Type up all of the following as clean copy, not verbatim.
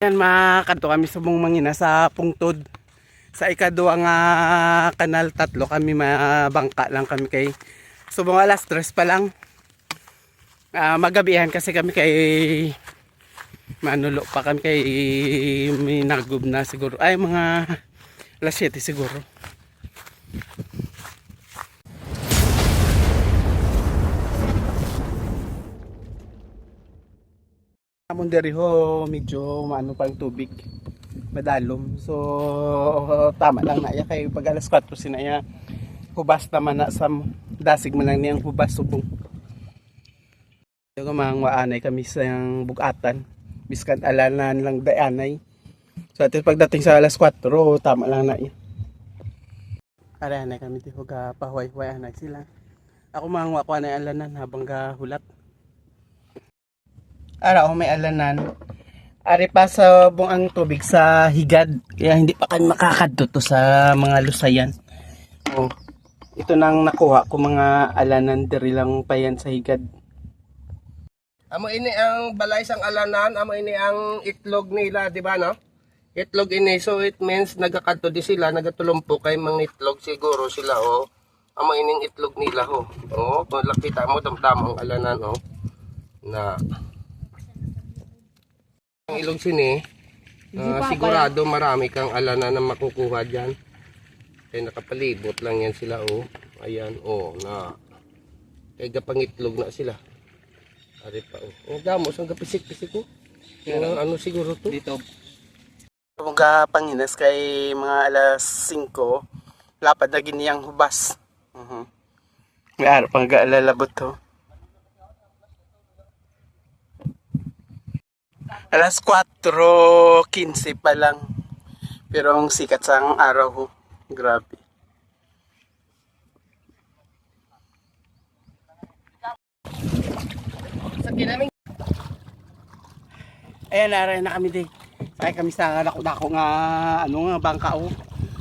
Yan, makakadto kami subong mangina sa Pungtod. Sa ikaduwa nga kanal, tatlo kami, mabangka lang kami kay subong alas 3 pa lang. Magabihan kasi kami kay manulo pa kami kay may nagub na siguro. Ay, mga alas 7 siguro. Amon diri ho medyo maano pang tubig, madalom. So tama lang na ya kay pag alas 4 sinaya hubas naman na sa dasig man lang niyang hubas subong. Yung mga waanay kami sa bugatan biskan alanan lang dayanay. So atin pagdating sa alas 4 tama lang na ya. Ara na kami ti huga pahuay-huay anay sila. Ako mga wa na alanan habang gahulat. Ara may alanan. Ari pa sa buong ang tubig sa higad. Kaya hindi pa kami makakadto to sa mga lusayan. Oh, ito nang nakuha ko mga alanan diri lang pa yan sa higad. Amo ini ang balay sang alanan, amo ini ang itlog nila, di ba no? Itlog ini, so it means nagakadto di sila, nagatulumpo kay mga itlog siguro sila oh. Amo ining itlog nila ho. Oh, kung nakita mo damdam ang alanan oh. Na ang ilog sini, sigurado marami kang alanan na makukuha diyan. Kaya nakapalibot lang yan sila oh. Ayan oh, na kaya gapangitlog na sila. Ari pa oh. Ang damos ang gapisik-pisik ko. Ano siguro to? Dito. Mga panginas kay mga alas 5, lapad na giniyang hubas. May araw pang gaalalabot to. Alas 4:15 pa lang. Pero ang sikat sa araw ho. Grabe. Ayan, naray na kami din. Sakay kami sa dako-dako nga ano nga bangka o.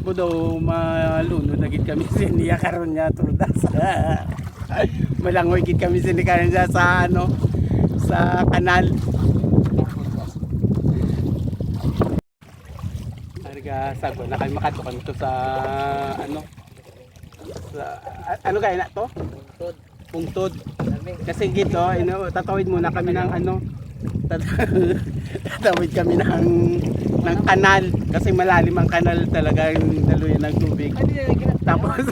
Budo malunod na gid kami siniya karon nya trudas. Malangoy gid kami sinikaran niya sa ano sa kanal. Arga sago na kami makatukan to sa ano sa ano kaya na to? Pungtod. Kasi gito, tatawid muna kami ng ano, tatawid kami ng kanal kasi malalim ang kanal talaga, daluyan ng tubig. Tapos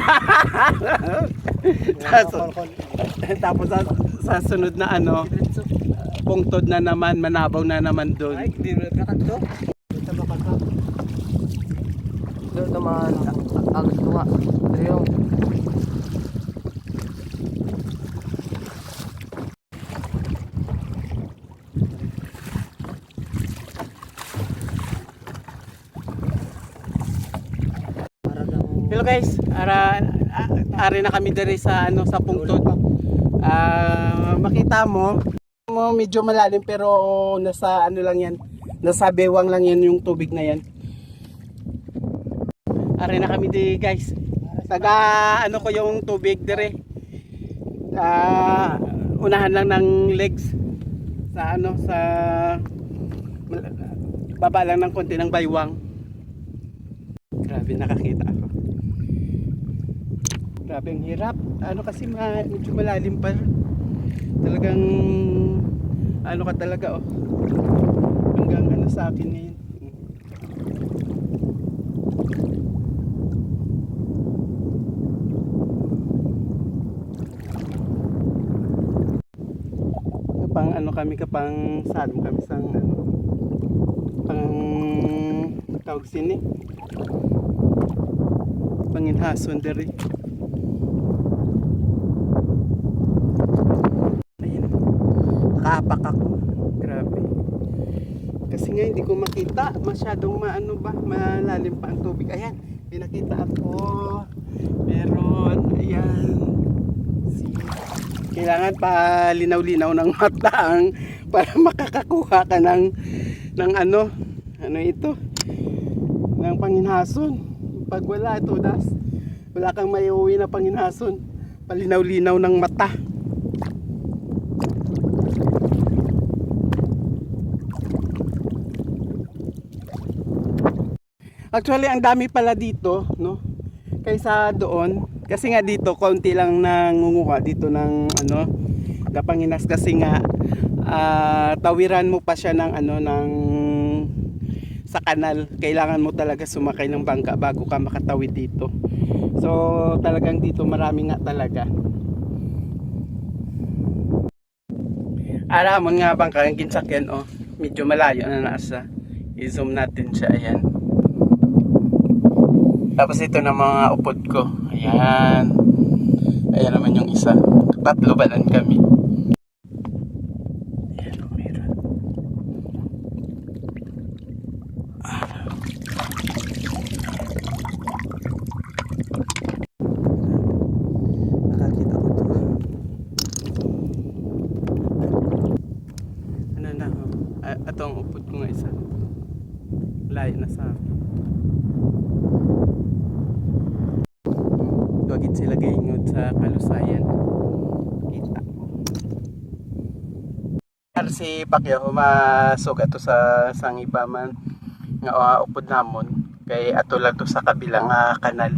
tapos sa sunod na ano, Pungtod na naman, manabaw na naman doon. Ay, di rin kakadto. Ito ba kakadto? Doon naman agad tuwa. Pero hello guys, ari na kami diri sa ano sa Pungtod. Makita mo medyo malalim pero nasa ano lang yan, nasa bewang lang yan yung tubig na yan. Ari na kami di guys. Taga ano ko yung tubig diri. Unahan lang ng legs sa ano sa baba lang ng konti ng baywang. Grabe, nakakita ako. Grabe ang hirap. Ano kasi medyo malalim pa. Talagang ano ka talaga oh. Hanggang ano sa akin ngayon. Kapang ano kami, kapang salom kami sa ano. Pang tawag sini. Panginhason diri. Nakapak ako. Grabe. Kasi nga hindi ko makita. Masyadong maano ba, malalim pa ang tubig. Ayan, pinakita ako. Meron. Ayan. Kailangan pa linaw-linaw ng mata para makakakuha ka ng ano ito, ng panginhason. Pag wala ito, wala kang maiuwi na panginhason. Palinaw-linaw ng mata. Actually, ang dami pala dito, no? Kaysa doon. Kasi nga dito, konti lang nangunguha dito ng ano, Dapanginas kasi nga tawiran mo pa siya ng ano ng sa kanal. Kailangan mo talaga sumakay ng bangka bago ka makatawid dito. So, talagang dito marami nga talaga. Aramon nga bangka ang ginsakyan oh. Medyo malayo na nasa. I-zoom natin siya, ayan. Tapos ito na mga upod ko. Ayan. Ayan naman yung isa. Tatlo balan kami. Ayan o, meron. Nakakita ko to. Ano na o. Ito ang upod ko nga isa. Layo na sa akin. Duwagit sila gayngod sa kalusayan. Kita. Si Pacquiao humasok ato sa sangiba man nga upod namon kay ato lang to sa kabilang kanal.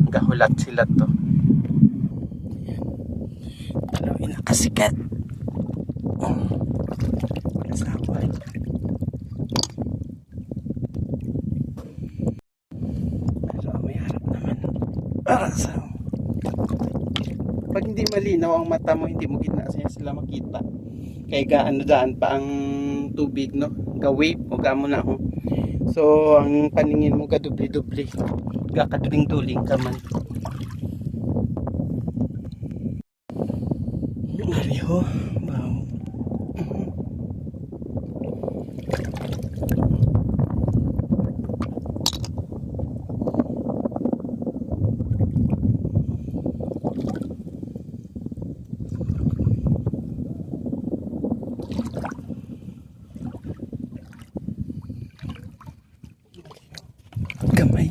Gahulat sila to. Ano inakasikat. Asawa. May harap naman. Pag hindi malinaw ang mata mo, hindi mo gitna sila makita. Kaya gaano daan pa ang tubig, no? Ga-wave o gamo na ako. So, ang paningin mo kadubli-dubli. Gakaduling-duling ka man. Mariho. Wow. Gamay.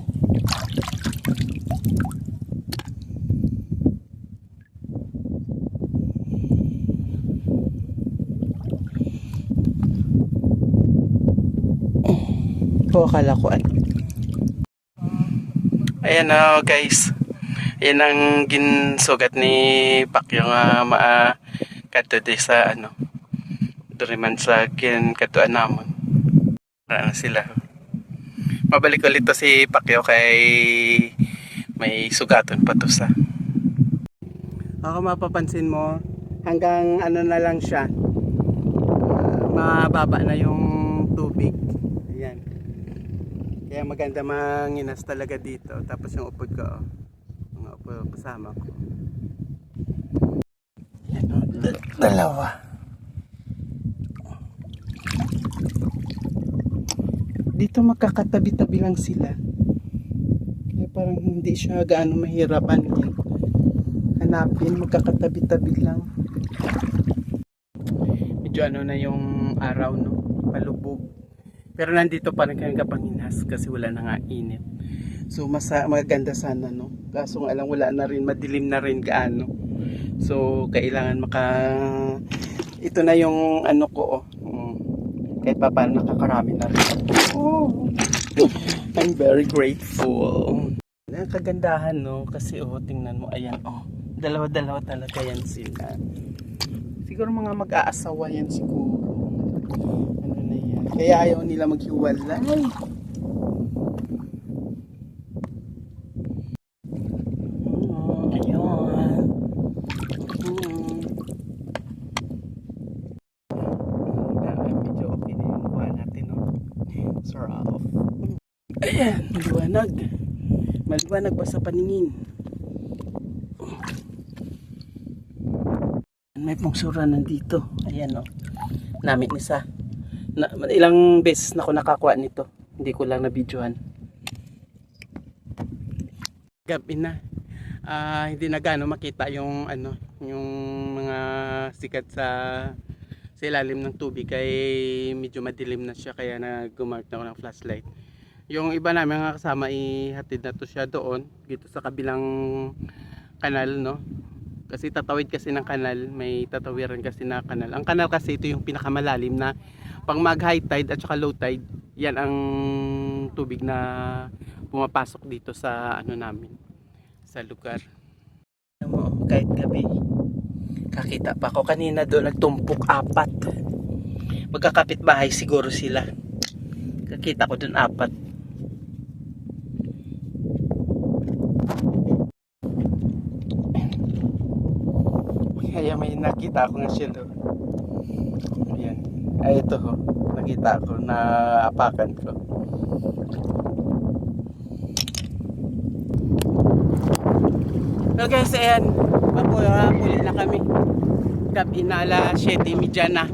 Akala ko ano. Ayan na guys. Ayan ang ginsugat ni Pacquiao nga kadto di sa ano. Duriman sa katuan namon. Ano sila. Mabalik ulit to si Pacquiao kay may sugaton pa to sa. Ako mapapansin mo hanggang ano na lang siya. Mababa na yung tubig. Ayan. Kaya maganda manginas talaga dito. Tapos yung upod ko, mga upod kasama ko. Yan o, dalawa. Dito magkakatabi-tabi lang sila. Kaya parang hindi siya gaano mahirapan yan. Hanapin, magkakatabi-tabi lang. Medyo ano na yung araw, no? Palubog. Pero nandito pa rin kayong Kapanginas kasi wala na nga init. So maganda sana, no? Kaso nga lang wala na rin, madilim na rin gaano. So kailangan ito na yung ano ko, kahit pa paano nakakarami na rin. Oh, I'm very grateful. Nakagandahan, no? Kasi tingnan mo, ayan, dalawa-dalawa talaga yan sila. Siguro mga mag-aasawa yan siguro. Ano na yan. Kaya ayaw nila maghiwalay. Ayun. Medyo okay na yung kuha natin, no? Sarap. Ayan, maliwanag. Maliwanag pa sa paningin. May pungsura nandito. Ayan o. Namin isa. Ilang beses na ako nakakuha nito. Hindi ko lang na-videohan. Gabi na. Hindi na gaano makita yung ano, yung mga sikat sa ilalim ng tubig kay medyo madilim na siya kaya nag-gumamit na ako ng flashlight. Yung iba namin mga kasama ihatid na to siya doon dito sa kabilang kanal, no? Kasi tatawid kasi ng kanal, may tatawiran kasi na kanal. Ang kanal kasi ito yung pinakamalalim na pang mag high tide at saka low tide Yan ang tubig na pumapasok dito sa ano namin, sa lugar. Kahit gabi, kakita pa ako kanina doon, nagtumpok 4. Magkakapit bahay siguro sila. Kakita ko doon 4. Kaya may nakita ako nga siya doon. Ayan. Ay ito ho. Nakita ko na apakan ko. So guys, ayan. Papuli na kami. Gabi na 7:30 na.